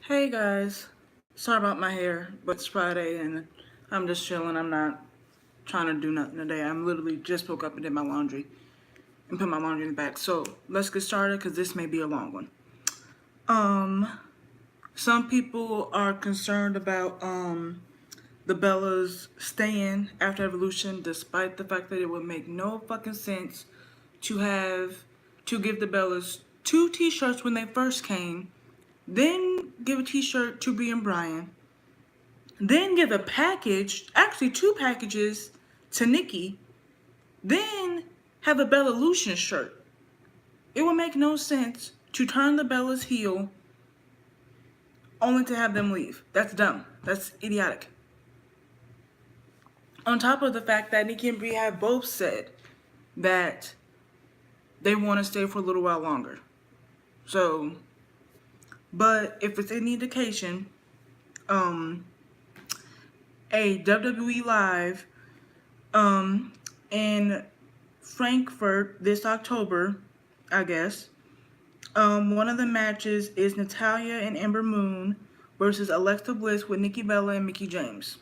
Hey guys, sorry about my hair, but it's Friday and I'm just chilling. I'm not trying to do nothing today. I'm literally just woke up and did my laundry and put my laundry in the bag. So let's get started because this may be a long one. Some people are concerned about the Bellas staying after Evolution, despite the fact that it would make no fucking sense to give the Bellas two T-shirts when they first came, then give a T-shirt to Brie and Brian, then give a package, actually two packages, to Nikki, then have a Bella Lucian shirt. It would make no sense to turn the Bellas heel only to have them leave. That's dumb. That's idiotic. On top of the fact that Nikki and Brie have both said that they want to stay for a little while longer. So, but if it's any indication, a WWE Live in Frankfurt this October, I guess. One of the matches is Natalya and Ember Moon versus Alexa Bliss with Nikki Bella and Mickie James.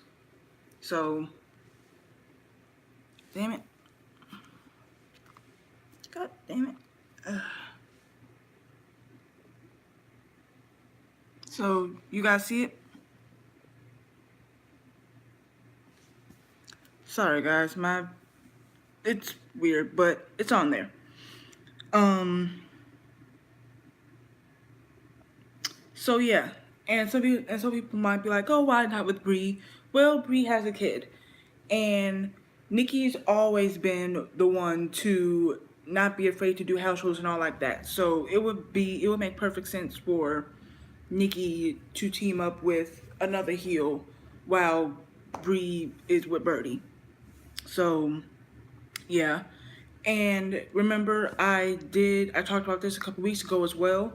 So, damn it. God damn it. So, you guys see it? Sorry guys, it's weird, but it's on there. So yeah, and some people might be like, oh, why not with Brie? Well, Brie has a kid, and Nikki's always been the one to not be afraid to do house shows and all like that. So it would make perfect sense for Nikki to team up with another heel while Brie is with Birdie. So yeah. And remember, I talked about this a couple weeks ago as well,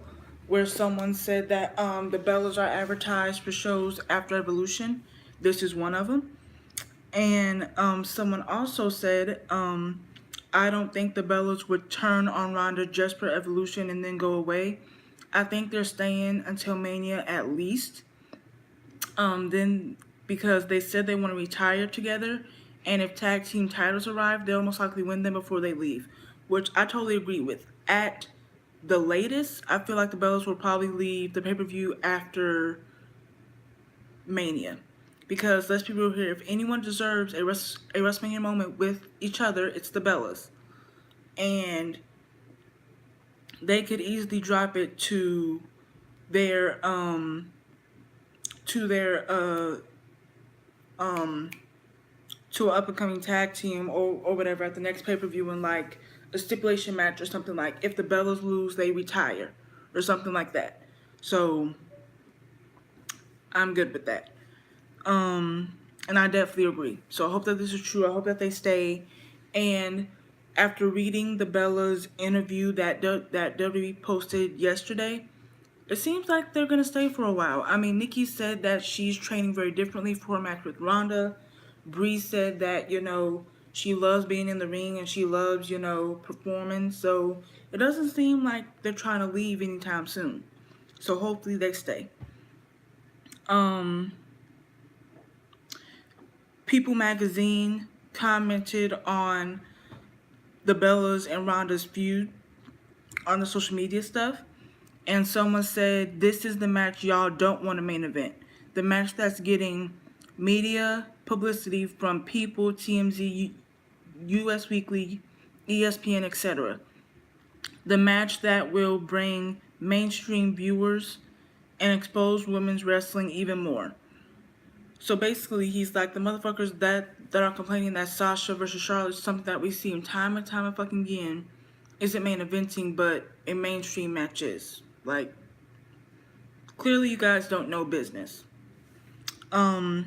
where someone said that the Bellas are advertised for shows after Evolution. This is one of them. And someone also said, I don't think the Bellas would turn on Ronda just for Evolution and then go away. I think they're staying until Mania at least. Then because they said they want to retire together, and if tag team titles arrive, they'll most likely win them before they leave, which I totally agree with. At the latest, I feel like the Bellas will probably leave the pay-per-view after Mania. Because let's be real here, if anyone deserves a WrestleMania moment with each other, it's the Bellas. And they could easily drop it to their to an up-and-coming tag team or whatever at the next pay-per-view in like a stipulation match or something, like if the Bellas lose, they retire or something like that. So I'm good with that. And I definitely agree. So I hope that this is true. I hope that they stay. And after reading the Bellas interview that WWE posted yesterday, it seems like they're going to stay for a while. I mean, Nikki said that she's training very differently for a match with Ronda. Brie said that, she loves being in the ring and she loves, performing. So it doesn't seem like they're trying to leave anytime soon. So hopefully they stay. People Magazine commented on the Bellas and Ronda's feud on the social media stuff. And someone said, this is the match y'all don't want a main event. The match that's getting media publicity from People, TMZ, US Weekly, ESPN, etc. The match that will bring mainstream viewers and expose women's wrestling even more. So basically, he's like, the motherfuckers that are complaining that Sasha versus Charlotte is something that we see time and time and fucking again isn't main eventing, but a mainstream match is. Like, clearly you guys don't know business. At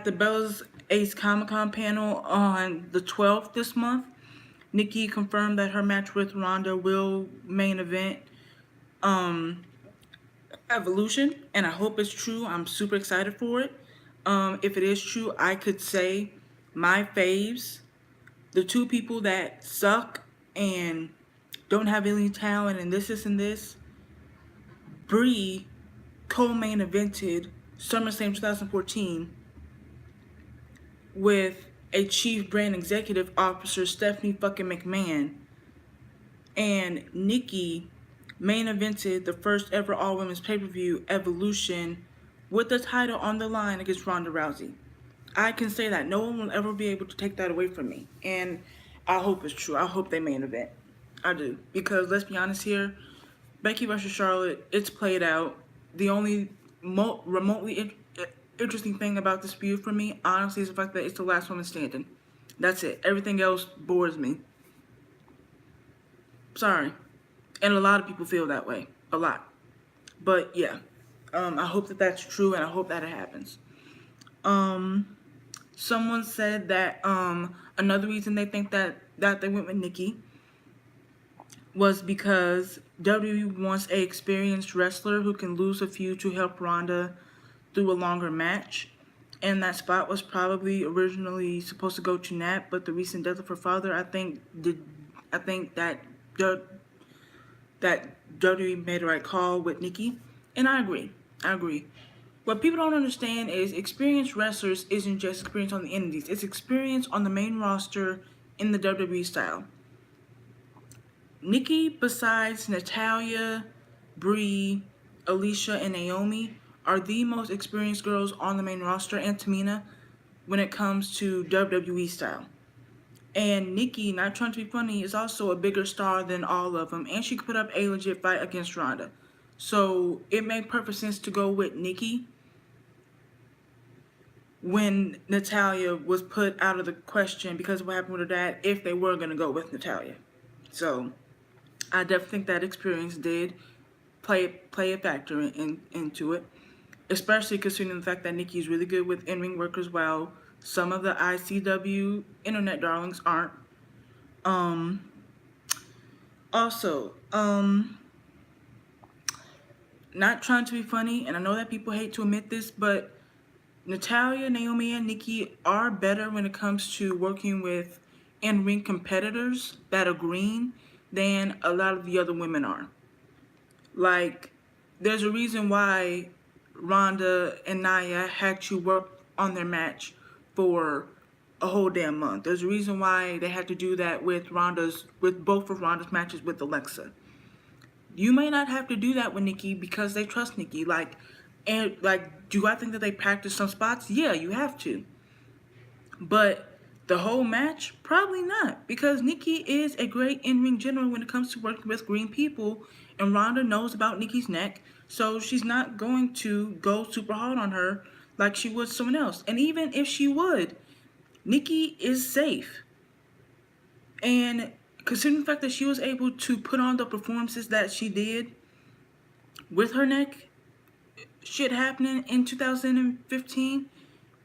the Bellas Ace Comic-Con panel on the 12th this month, Nikki confirmed that her match with Ronda will main event Evolution, and I hope it's true. I'm super excited for it. If it is true, I could say my faves, the two people that suck and don't have any talent and this, and this, Brie co-main evented SummerSlam 2014 with a chief brand executive officer, Stephanie fucking McMahon, and Nikki main evented the first ever all women's pay-per-view, Evolution, with the title on the line against Ronda Rousey. I can say that no one will ever be able to take that away from me, and I hope it's true. I hope they main event. I do, because let's be honest here, Becky versus Charlotte, it's played out. The only remotely interesting thing about this feud for me, honestly, is the fact that it's the last woman standing. That's it. Everything else bores me. Sorry. And a lot of people feel that way. A lot. But yeah. I hope that that's true, and I hope that it happens. Someone said that another reason they think that they went with Nikki was because WWE wants a experienced wrestler who can lose a feud to help Ronda through a longer match. And that spot was probably originally supposed to go to Nat, but the recent death of her father, I think that WWE made the right call with Nikki, and I agree. What people don't understand is experienced wrestlers isn't just experience on the indies; it's experience on the main roster in the WWE style. Nikki, besides Natalya, Brie, Alicia, and Naomi, are the most experienced girls on the main roster, and Tamina, when it comes to WWE style. And Nikki, not trying to be funny, is also a bigger star than all of them, and she could put up a legit fight against Ronda. So it made perfect sense to go with Nikki when Natalya was put out of the question because of what happened with her dad, if they were going to go with Natalya. So I definitely think that experience did play a factor into it, especially considering the fact that Nikki is really good with in-ring work as well. Some of the ICW internet darlings aren't. Also, not trying to be funny, and I know that people hate to admit this, but Natalya, Naomi, and Nikki are better when it comes to working with in-ring competitors that are green than a lot of the other women are. Like, there's a reason why Ronda and Nia had to work on their match for a whole damn month. There's a reason why they had to do that with both of Ronda's matches with Alexa. You may not have to do that with Nikki because they trust Nikki. Do I think that they practice some spots? Yeah, you have to. But the whole match? Probably not. Because Nikki is a great in-ring general when it comes to working with green people. And Ronda knows about Nikki's neck. So she's not going to go super hard on her like she would someone else. And even if she would, Nikki is safe. And considering the fact that she was able to put on the performances that she did with her neck shit happening in 2015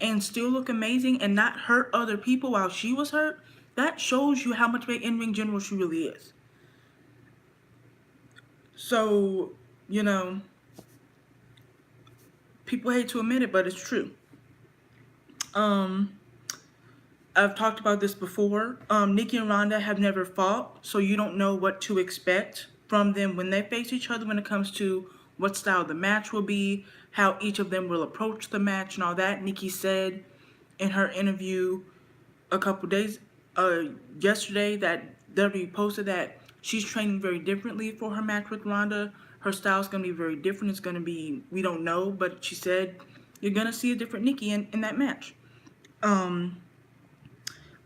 and still look amazing and not hurt other people while she was hurt, that shows you how much of an in-ring general she really is. So, people hate to admit it, but it's true. I've talked about this before. Nikki and Ronda have never fought, so you don't know what to expect from them when they face each other when it comes to what style the match will be, how each of them will approach the match and all that. Nikki said in her interview a couple days, yesterday, that WWE posted that she's training very differently for her match with Ronda. Her style's going to be very different. It's going to be, we don't know, but she said you're going to see a different Nikki in that match.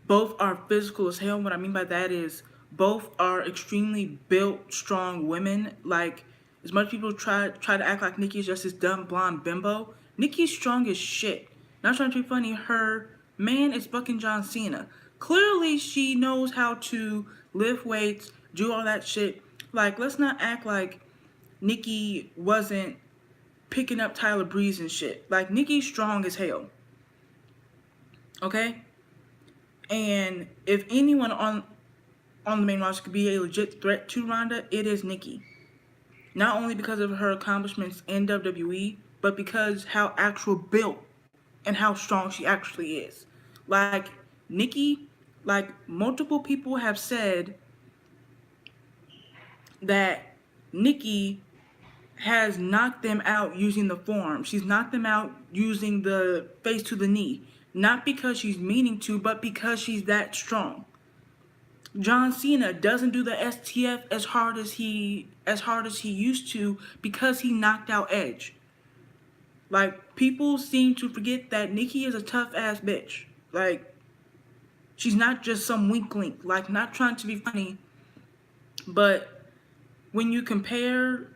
Both are physical as hell. What I mean by that is both are extremely built, strong women. Like, as much people try to act like Nikki's just this dumb blonde bimbo, Nikki's strong as shit. Not trying to be funny, her man is fucking John Cena. Clearly, she knows how to lift weights, do all that shit. Like, let's not act like Nikki wasn't picking up Tyler Breeze and shit. Like, Nikki's strong as hell. Okay? And if anyone on the main roster could be a legit threat to Ronda, it is Nikki. Not only because of her accomplishments in WWE, but because how actual built and how strong she actually is. Like, Nikki, like, multiple people have said that Nikki has knocked them out using the forearm. She's knocked them out using the face to the knee. Not because she's meaning to, but because she's that strong. John Cena doesn't do the STF as hard as he used to because he knocked out Edge. Like, people seem to forget that Nikki is a tough ass bitch. Like, she's not just some wink link, like, not trying to be funny, but when you compare,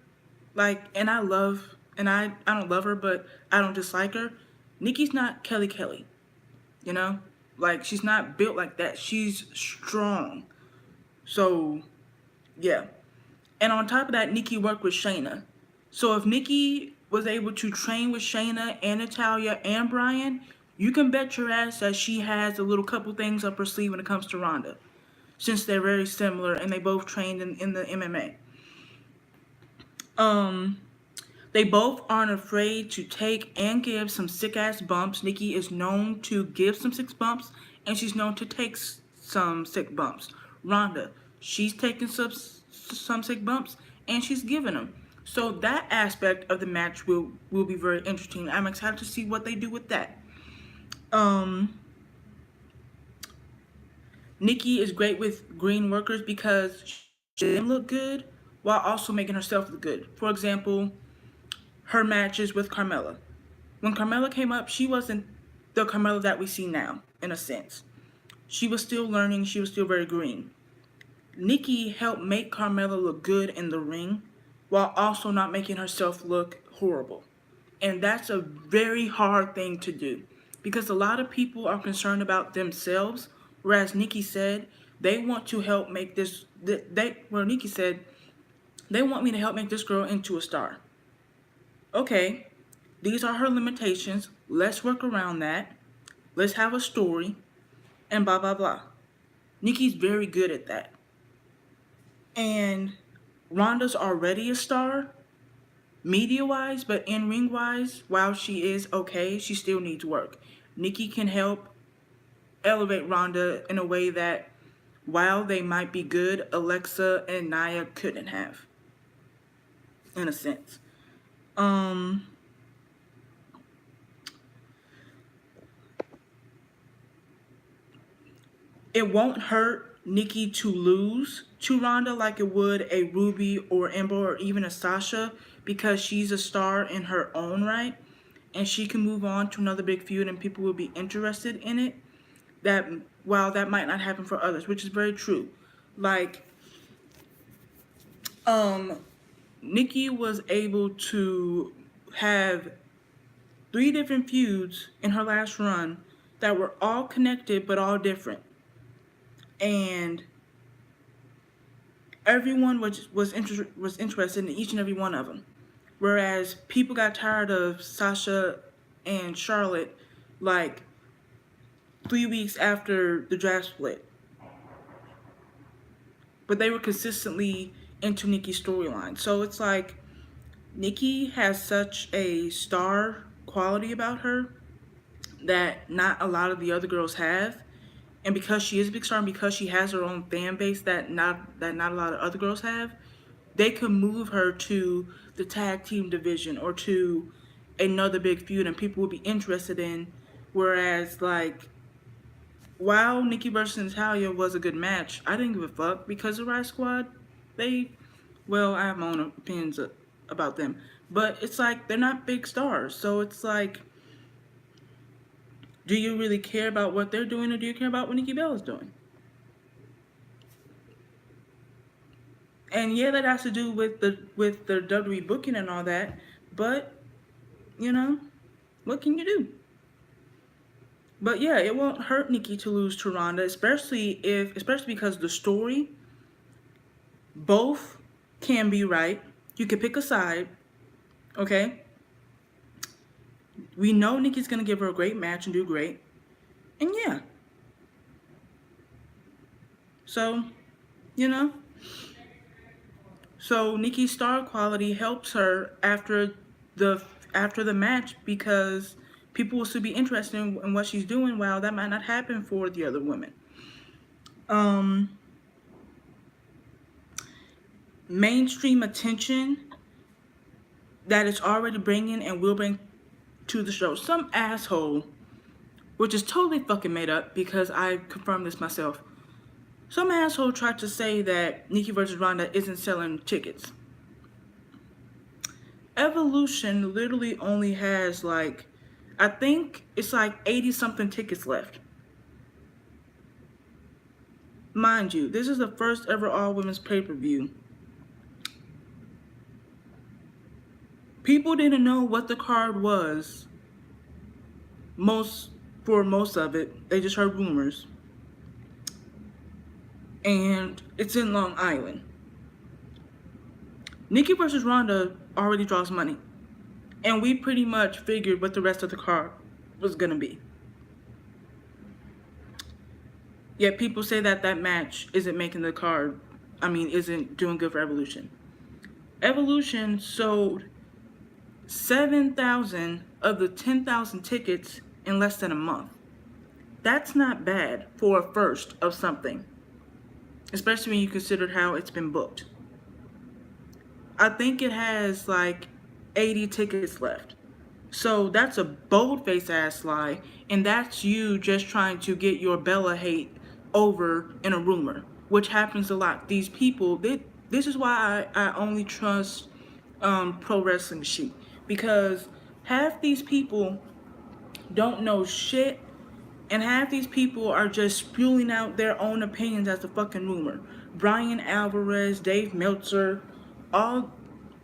like, and I don't love her, but I don't dislike her. Nikki's not Kelly Kelly, you know? Like, she's not built like that. She's strong. So, yeah. And on top of that, Nikki worked with Shayna. So if Nikki was able to train with Shayna and Natalya and Bryan, you can bet your ass that she has a little couple things up her sleeve when it comes to Ronda, since they're very similar and they both trained in the MMA. They both aren't afraid to take and give some sick ass bumps. Nikki is known to give some sick bumps, and she's known to take some sick bumps. Ronda, she's taken some sick bumps, and she's given them. So that aspect of the match will be very interesting. I'm excited to see what they do with that. Nikki is great with green workers because she didn't look good while also making herself look good. For example, her matches with Carmella. When Carmella came up, she wasn't the Carmella that we see now, in a sense. She was still learning. She was still very green. Nikki helped make Carmella look good in the ring while also not making herself look horrible. And that's a very hard thing to do because a lot of people are concerned about themselves, whereas Nikki said they want to help make this, Nikki said, they want me to help make this girl into a star. Okay, these are her limitations. Let's work around that. Let's have a story, and blah, blah, blah. Nikki's very good at that. And Ronda's already a star, media-wise, but in-ring-wise, while she is okay, she still needs work. Nikki can help elevate Ronda in a way that, while they might be good, Alexa and Nia couldn't have, in a sense. It won't hurt Nikki to lose to Ronda like it would a Ruby or Ember or even a Sasha because she's a star in her own right and she can move on to another big feud and people will be interested in it. That while that might not happen for others, which is very true. Like, Nikki was able to have 3 different feuds in her last run that were all connected but all different. And everyone was interested in each and every one of them. Whereas people got tired of Sasha and Charlotte like 3 weeks after the draft split. But they were consistently into Nikki's storyline. So it's like Nikki has such a star quality about her that not a lot of the other girls have. And because she is a big star and because she has her own fan base that not a lot of other girls have, they could move her to the tag team division or to another big feud and people would be interested in. Whereas, like, while Nikki versus Natalya was a good match, I didn't give a fuck because the Riot Squad, I have my own opinions about them. But it's like, they're not big stars. So it's like, do you really care about what they're doing or do you care about what Nikki Bella's doing? And yeah, that has to do with the WWE booking and all that. But, you know, what can you do? But yeah, it won't hurt Nikki to lose to Ronda, especially because the story, both can be right. You can pick a side, okay? We know Nikki's gonna give her a great match and do great, and yeah. So, you know. So Nikki's star quality helps her after the match because people will still be interested in what she's doing while that might not happen for the other women. Mainstream attention that it's already bringing and will bring to the show. Some asshole, which is totally fucking made up because I confirmed this myself. Some asshole tried to say that Nikki versus Ronda isn't selling tickets. Evolution literally only has like, I think it's like 80 something tickets left. Mind you, this is the first ever all women's pay-per-view. People didn't know what the card was for most of it. They just heard rumors. And it's in Long Island. Nikki versus Ronda already draws money. And we pretty much figured what the rest of the card was going to be. Yet people say that that match isn't making the card, isn't doing good for Evolution. Evolution sold 7,000 of the 10,000 tickets in less than a month. That's not bad for a first of something, especially when you consider how it's been booked. I think it has like 80 tickets left. So that's a bold-faced ass lie, and that's you just trying to get your Bella hate over in a rumor, which happens a lot. These people, this is why I only trust pro wrestling sheet, because half these people don't know shit, and half these people are just spewing out their own opinions as a fucking rumor. Brian Alvarez, Dave Meltzer, all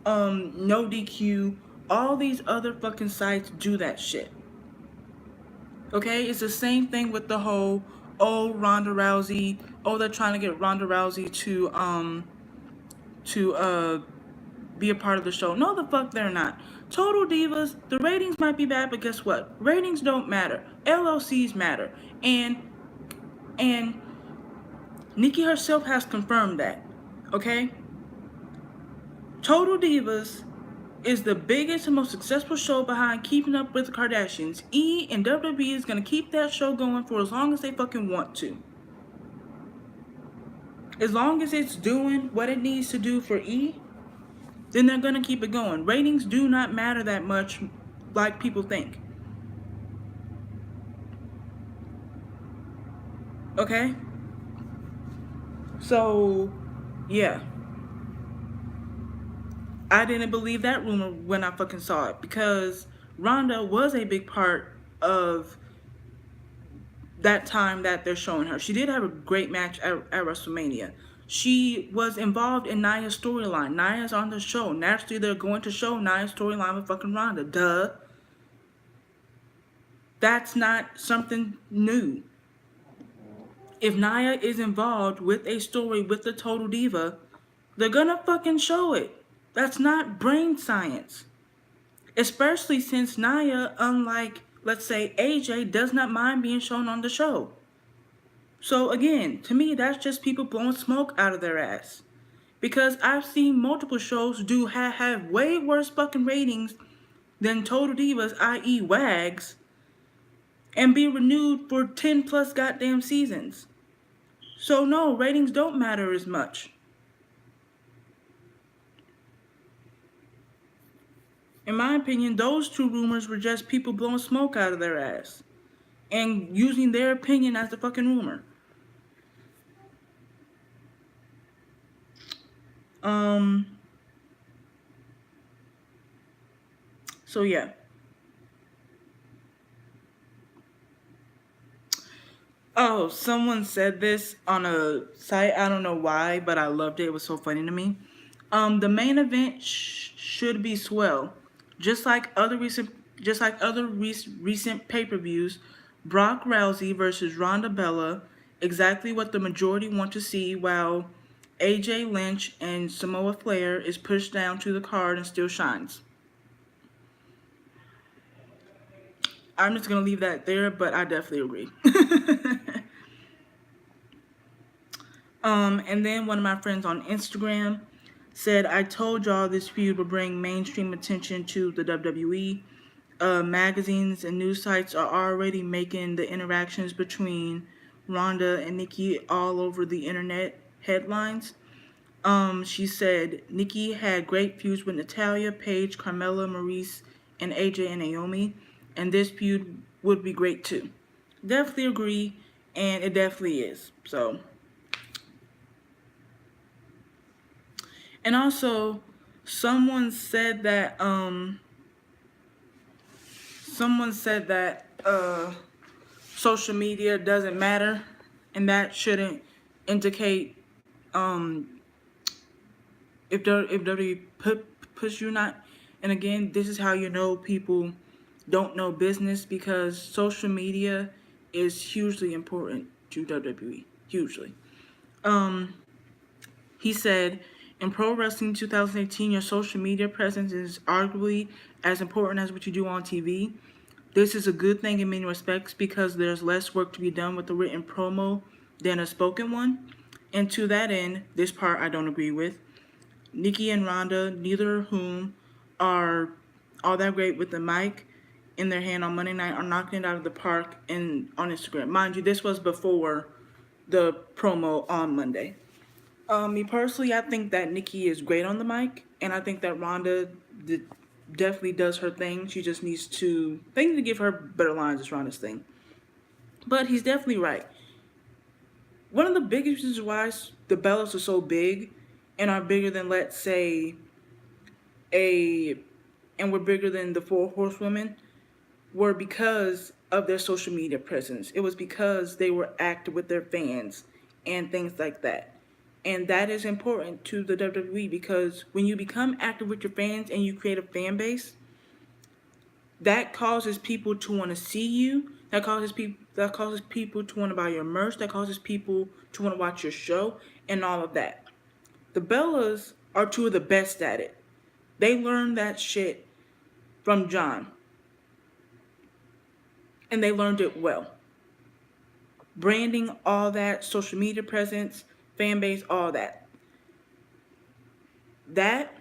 No DQ, all these other fucking sites do that shit. Okay, it's the same thing with the whole, Ronda Rousey, they're trying to get Ronda Rousey to be a part of the show. No, the fuck they're not. Total Divas, the ratings might be bad, but guess what? Ratings don't matter. LLCs matter. And Nikki herself has confirmed that. Okay? Total Divas is the biggest and most successful show behind Keeping Up with the Kardashians. E and WWE is going to keep that show going for as long as they fucking want to. As long as it's doing what it needs to do for E, then they're going to keep it going. Ratings do not matter that much like people think. Okay? So, yeah. I didn't believe that rumor when I fucking saw it, because Ronda was a big part of that time that they're showing her. She did have a great match at WrestleMania. She was involved in Nia's storyline. Nia's on the show. Naturally, they're going to show Nia's storyline with fucking Ronda. Duh. That's not something new. If Nia is involved with a story with the Total Diva, they're gonna fucking show it. That's not brain science. Especially since Nia, unlike, let's say, AJ, does not mind being shown on the show. So again, to me, that's just people blowing smoke out of their ass. Because I've seen multiple shows do have way worse fucking ratings than Total Divas, i.e. WAGs, and be renewed for 10 plus goddamn seasons. So no, ratings don't matter as much. In my opinion, those two rumors were just people blowing smoke out of their ass and using their opinion as the fucking rumor. So yeah. Oh, someone said this on a site. I don't know why, but I loved it. It was so funny to me. The main event should be swell, just like other recent pay-per-views. Brock Rousey versus Ronda Bella, exactly what the majority want to see, while AJ Lynch and Samoa Flair is pushed down to the card and still shines. I'm just going to leave that there, but I definitely agree. And then one of my friends on Instagram said, I told y'all this feud would bring mainstream attention to the WWE. Magazines and news sites are already making the interactions between Ronda and Nikki all over the internet headlines. She said Nikki had great feuds with Natalya, Paige, Carmella, Maurice, and AJ and Naomi, and this feud would be great too. Definitely agree, and it definitely is. So, and also, someone said that social media doesn't matter, and that shouldn't indicate um if WWE push you not. And again, this is how you know people don't know business, because social media is hugely important to WWE. Hugely. Um, he said, in pro wrestling 2018, your social media presence is arguably as important as what you do on TV. This is a good thing in many respects because there's less work to be done with a written promo than a spoken one. And to that end, this part I don't agree with. Nikki and Ronda, neither of whom are all that great with the mic in their hand on Monday night, are knocking it out of the park on Instagram. Mind you, this was before the promo on Monday. Me personally, I think that Nikki is great on the mic, and I think that Ronda definitely does her thing. She just needs to, they need to give her better lines. Is Ronda's thing, but he's definitely right. One of the biggest reasons why the Bellas are so big and are bigger than, let's say, and were bigger than the Four Horsewomen were because of their social media presence. It was because they were active with their fans and things like that. And that is important to the WWE, because when you become active with your fans and you create a fan base, that causes people to want to see you. That causes people to want to buy your merch. That causes people to want to watch your show and all of that. The Bellas are two of the best at it. They learned that shit from John. And they learned it well. Branding, all that, social media presence, fan base, all that. That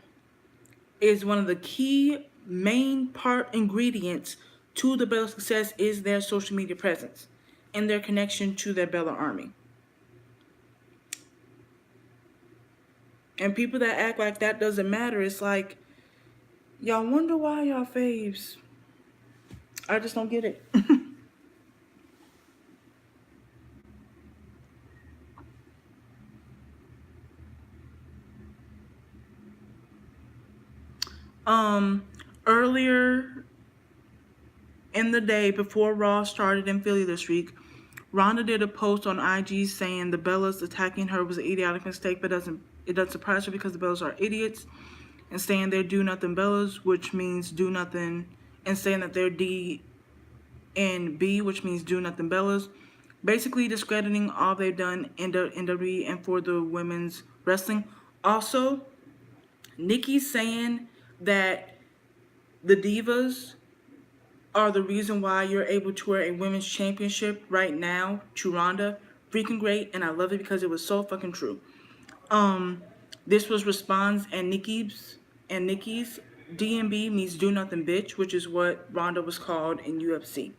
is one of the key main part ingredients to the Bella success, is their social media presence and their connection to their Bella army. And people that act like that doesn't matter, it's like, y'all wonder why y'all faves. I just don't get it. Earlier in the day, before Raw started in Philly this week, Ronda did a post on IG saying the Bellas attacking her was an idiotic mistake, but it doesn't surprise her because the Bellas are idiots, and saying they're do nothing Bellas, which means do nothing, and saying that they're D and B, which means do nothing Bellas, basically discrediting all they've done in WWE and for the women's wrestling. Also, Nikki saying that the Divas are the reason why you're able to wear a women's championship right now to Ronda. Freaking great, and I love it because it was so fucking true. This was Responds and Nikki's DMB means do nothing bitch, which is what Ronda was called in UFC.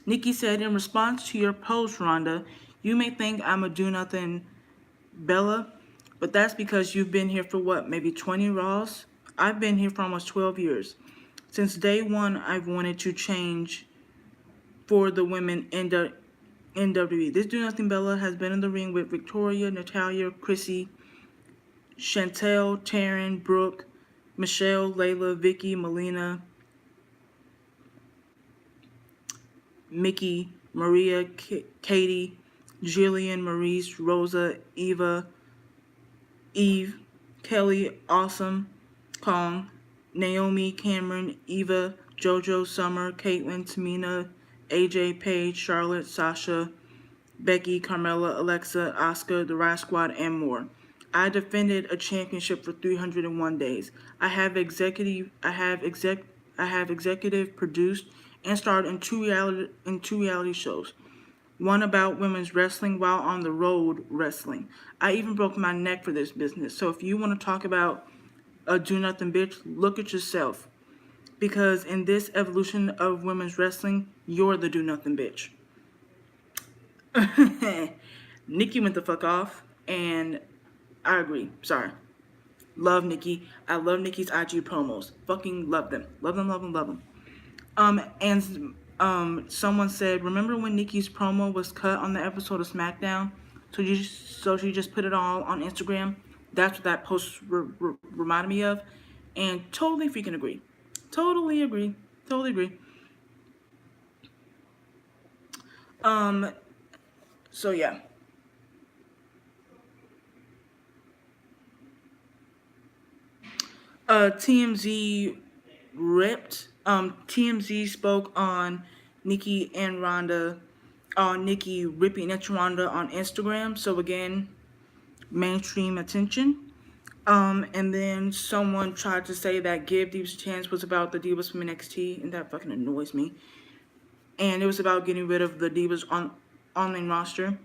Nikki said, in response to your post, Ronda, you may think I'm a do nothing Bella, but that's because you've been here for what, maybe 20 Raws? I've been here for almost 12 years. Since day one, I've wanted to change for the women in WWE. This Do Nothing Bella has been in the ring with Victoria, Natalya, Chrissy, Chantel, Taryn, Brooke, Michelle, Layla, Vicky, Melina, Mickey, Maria, Katie, Jillian, Maurice, Rosa, Eve, Kelly, Awesome, Kong, Naomi, Cameron, Eva, JoJo, Summer, Caitlyn, Tamina, AJ, Paige, Charlotte, Sasha, Becky, Carmella, Alexa, Asuka, the Riot Squad, and more. I defended a championship for 301 days. I have executive produced and starred in two reality shows. One about women's wrestling while on the road wrestling. I even broke my neck for this business. So if you want to talk about a do nothing bitch, look at yourself. Because in this evolution of women's wrestling, you're the do nothing bitch. Nikki went the fuck off. And I agree. Sorry. Love Nikki. I love Nikki's IG promos. Fucking love them. Love them, love them, love them. And someone said, remember when Nikki's promo was cut on the episode of SmackDown? So she just put it all on Instagram. That's what that post reminded me of, and totally freaking agree. Totally agree. Totally agree. So yeah. TMZ ripped. TMZ spoke on Nikki and Ronda, on Nikki ripping at Ronda on Instagram. So again, mainstream attention. And then someone tried to say that Give Divas a Chance was about the Divas from NXT, and that fucking annoys me. And it was about getting rid of the Divas on online roster.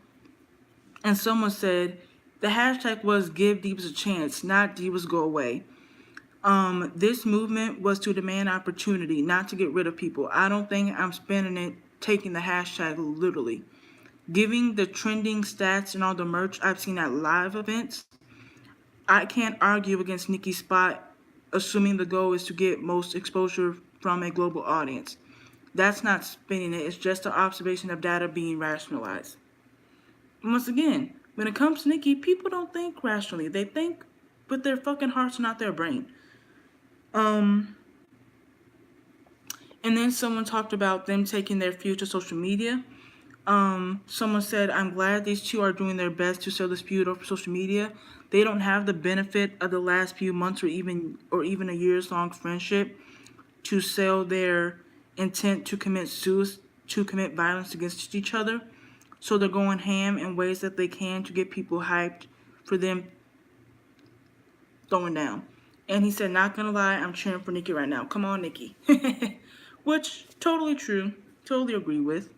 And someone said the hashtag was Give Divas a Chance, not Divas Go Away. This movement was to demand opportunity, not to get rid of people. I don't think I'm spending it taking the hashtag literally. Giving the trending stats and all the merch I've seen at live events, I can't argue against Nikki's spot, assuming the goal is to get most exposure from a global audience. That's not spinning it, it's just an observation of data being rationalized. Once again, when it comes to Nikki, people don't think rationally. They think with their fucking hearts, not their brain. And then someone talked about them taking their feud to social media. Someone said, I'm glad these two are doing their best to sell this feud over social media. They don't have the benefit of the last few months or even a years-long friendship to sell their intent to commit violence against each other. So they're going ham in ways that they can to get people hyped for them throwing down. And he said, not gonna lie, I'm cheering for Nikki right now. Come on, Nikki. Which, totally true. Totally agree with.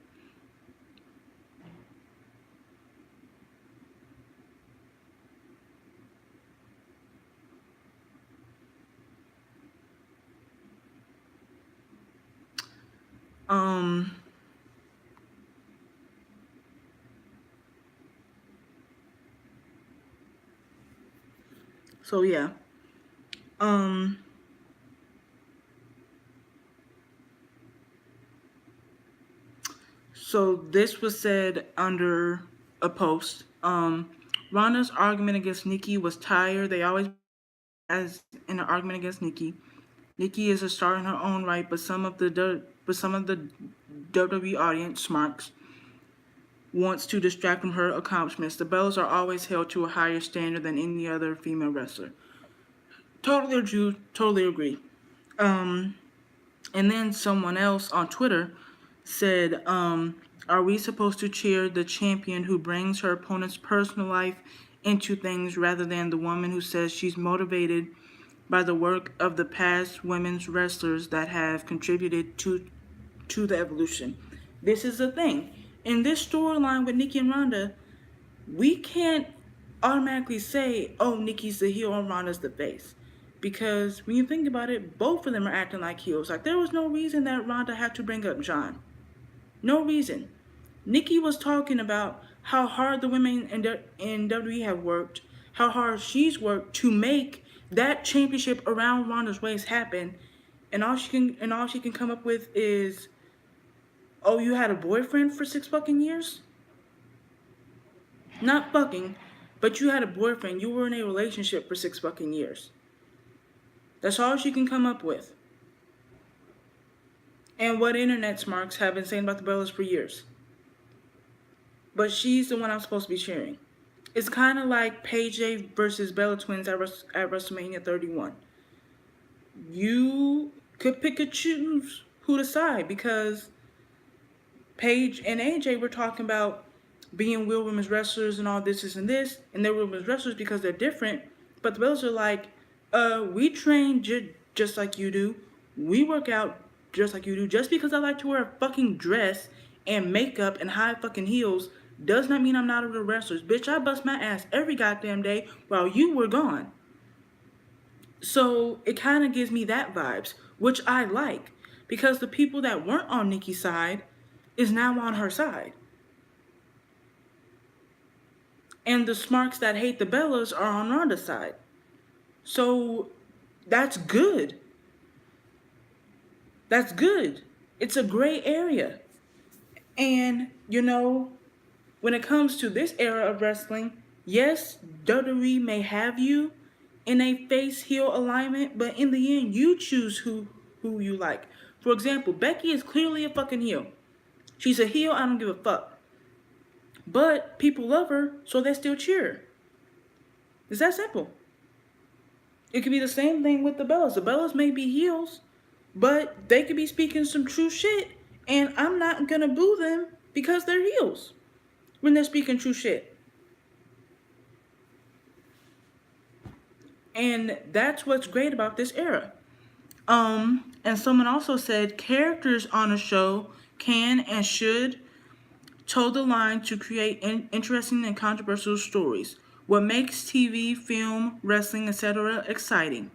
So yeah. So this was said under a post. Ronda's argument against Nikki was tired. They always as in an argument against Nikki. Nikki is a star in her own right, but some of the WWE audience, Smarks, wants to distract from her accomplishments. The Bellas are always held to a higher standard than any other female wrestler. Totally agree. And then someone else on Twitter said, are we supposed to cheer the champion who brings her opponent's personal life into things rather than the woman who says she's motivated by the work of the past women's wrestlers that have contributed to the evolution? This is the thing. In this storyline with Nikki and Ronda, we can't automatically say, oh, Nikki's the heel and Ronda's the face. Because when you think about it, both of them are acting like heels. Like, there was no reason that Ronda had to bring up John. No reason. Nikki was talking about how hard the women in WWE have worked, how hard she's worked to make that championship around Ronda's waist happen, and all she can come up with is, oh, you had a boyfriend for 6 fucking years? Not fucking, but you had a boyfriend. You were in a relationship for 6 fucking years. That's all she can come up with. And what internet smarks have been saying about the Bellas for years. But she's the one I'm supposed to be cheering. It's kind of like Paige versus Bella Twins at WrestleMania 31. You could pick and choose who to side, because Paige and AJ were talking about being real women's wrestlers and all this and this, and they're women's wrestlers because they're different. But the Bellas are like, we train just like you do. We work out just like you do. Just because I like to wear a fucking dress and makeup and high fucking heels does not mean I'm not a real wrestler. Bitch, I bust my ass every goddamn day while you were gone. So it kind of gives me that vibes, which I like, because the people that weren't on Nikki's side is now on her side. And the smarks that hate the Bellas are on Ronda's side. So that's good. That's good. It's a gray area. And, when it comes to this era of wrestling, yes, WWE may have you in a face heel alignment, but in the end, you choose who you like. For example, Becky is clearly a fucking heel. She's a heel, I don't give a fuck. But people love her, so they still cheer her. It's that simple. It could be the same thing with the Bellas. The Bellas may be heels, but they could be speaking some true shit, and I'm not gonna boo them because they're heels when they're speaking true shit. And that's what's great about this era. And someone also said characters on a show can and should toe the line to create interesting and controversial stories. What makes TV, film, wrestling, etc. exciting.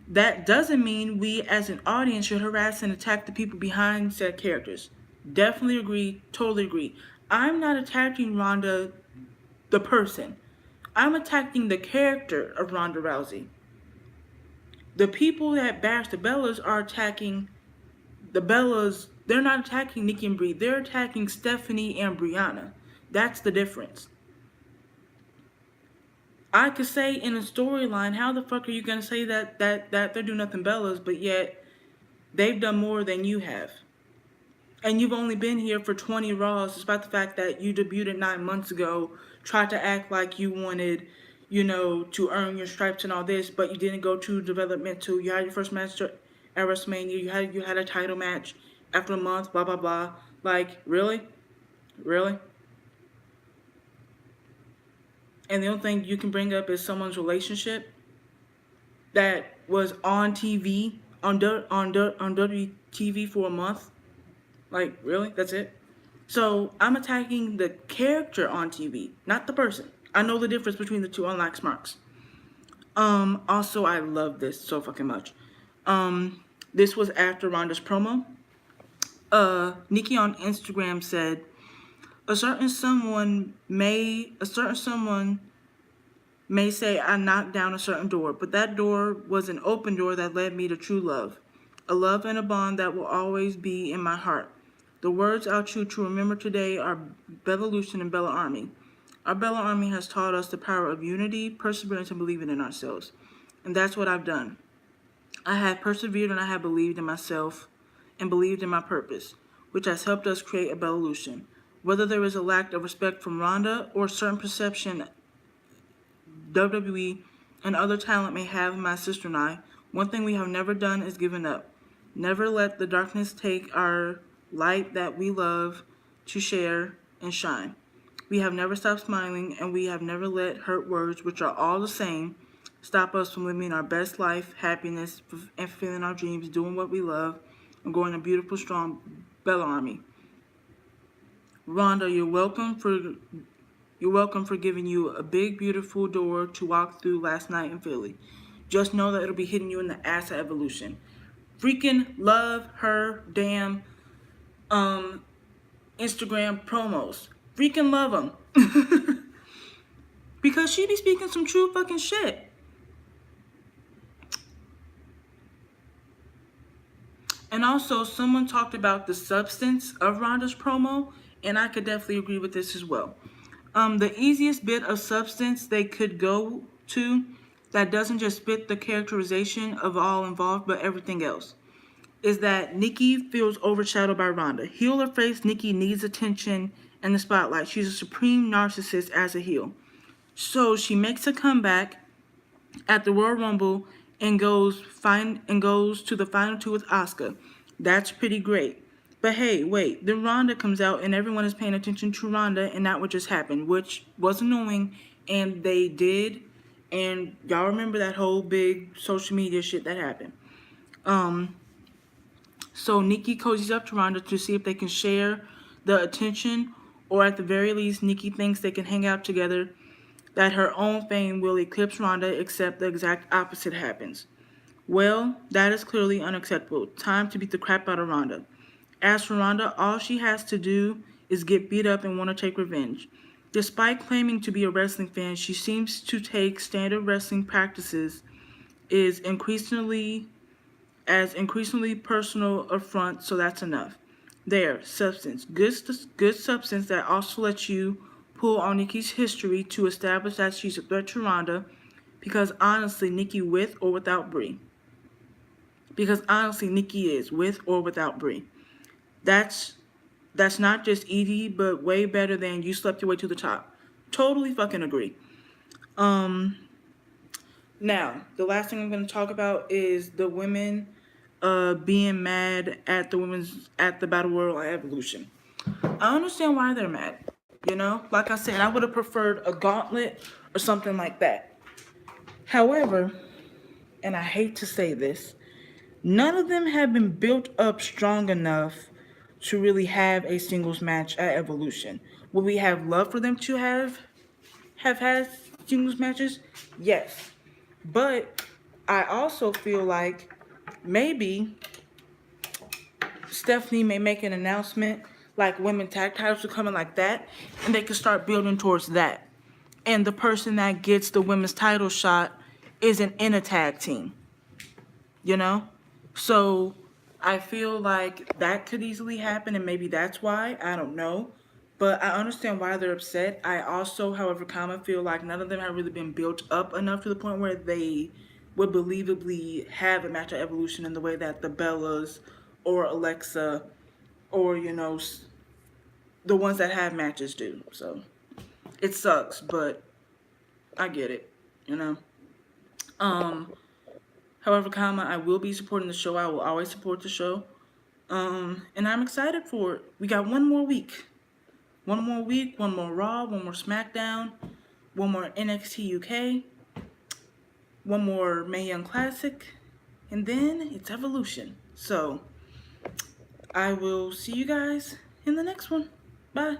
That doesn't mean we as an audience should harass and attack the people behind said characters. Definitely agree, totally agree. I'm not attacking Ronda, the person. I'm attacking the character of Ronda Rousey. The people that bash the Bellas are attacking the Bellas. They're not attacking Nikki and Brie. They're attacking Stephanie and Brianna. That's the difference. I could say in a storyline, how the fuck are you gonna say that they're doing nothing Bellas, but yet they've done more than you have? And you've only been here for 20 Raws, despite the fact that you debuted 9 months ago, tried to act like you wanted, to earn your stripes and all this, but you didn't go to developmental. You had your first match at WrestleMania. You had a title match after a month. Blah blah blah. Like really. And the only thing you can bring up is someone's relationship that was on TV on WTV for a month. Like really, that's it. So I'm attacking the character on TV, not the person. I know the difference between the two, unlike Smarks. Also, I love this so fucking much. This was after Ronda's promo. Nikki on Instagram said, a certain someone may say I knocked down a certain door, but that door was an open door that led me to true love. A love and a bond that will always be in my heart. The words I'll choose to remember today are Bevolution and Bella Army. Our Bella Army has taught us the power of unity, perseverance, and believing in ourselves. And that's what I've done. I have persevered and I have believed in myself and believed in my purpose, which has helped us create a Bevolution. Whether there is a lack of respect from Ronda or certain perception WWE and other talent may have my sister and I, one thing we have never done is given up. Never let the darkness take our light that we love to share and shine. We have never stopped smiling, and we have never let hurt words, which are all the same, stop us from living our best life, happiness, and fulfilling our dreams, doing what we love, and growing a beautiful, strong Bella Army. Ronda, you're welcome for giving you a big, beautiful door to walk through last night in Philly. Just know that it'll be hitting you in the ass at Evolution. Freaking love her damn Instagram promos. Freaking love them. Because she be speaking some true fucking shit. And also, someone talked about the substance of Ronda's promo, and I could definitely agree with this as well. The easiest bit of substance they could go to that doesn't just fit the characterization of all involved, but everything else, is that Nikki feels overshadowed by Ronda. Heel or face, Nikki needs attention and the spotlight. She's a supreme narcissist as a heel. So she makes a comeback at the Royal Rumble and goes to the final two with Asuka. That's pretty great. But hey, wait, then Ronda comes out and everyone is paying attention to Ronda, and that what just happened, which was annoying, and they did, and y'all remember that whole big social media shit that happened. So Nikki cozies up to Ronda to see if they can share the attention, or at the very least, Nikki thinks they can hang out together, that her own fame will eclipse Ronda, except the exact opposite happens. Well, that is clearly unacceptable. Time to beat the crap out of Ronda. As for Ronda, all she has to do is get beat up and want to take revenge. Despite claiming to be a wrestling fan, she seems to take standard wrestling practices is increasingly personal affront, so that's enough. There, substance. Good substance that also lets you pull on Nikki's history to establish that she's a threat to Ronda, because honestly, Nikki with or without Brie. Because honestly, Nikki is with or without Brie. That's not just Edie, but way better than you slept your way to the top. Totally fucking agree. Now, the last thing I'm going to talk about is the women being mad at the Battle Royal Evolution. I understand why they're mad. You know, like I said, I would have preferred a gauntlet or something like that. However, and I hate to say this, none of them have been built up strong enough to really have a singles match at Evolution. Would we have loved for them to have had singles matches? Yes. But I also feel like maybe Stephanie may make an announcement like women tag titles are coming like that, and they can start building towards that. And the person that gets the women's title shot isn't in a tag team. You know? So I feel like that could easily happen, and maybe that's why. I don't know. But I understand why they're upset. I also, however, feel like none of them have really been built up enough to the point where they would believably have a match at Evolution in the way that the Bellas or Alexa or, the ones that have matches do. So it sucks, but I get it, you know. However, I will be supporting the show. I will always support the show. And I'm excited for it. We got one more week. One more week, one more Raw, one more SmackDown, one more NXT UK, one more Mae Young Classic, and then it's Evolution. So I will see you guys in the next one. Bye.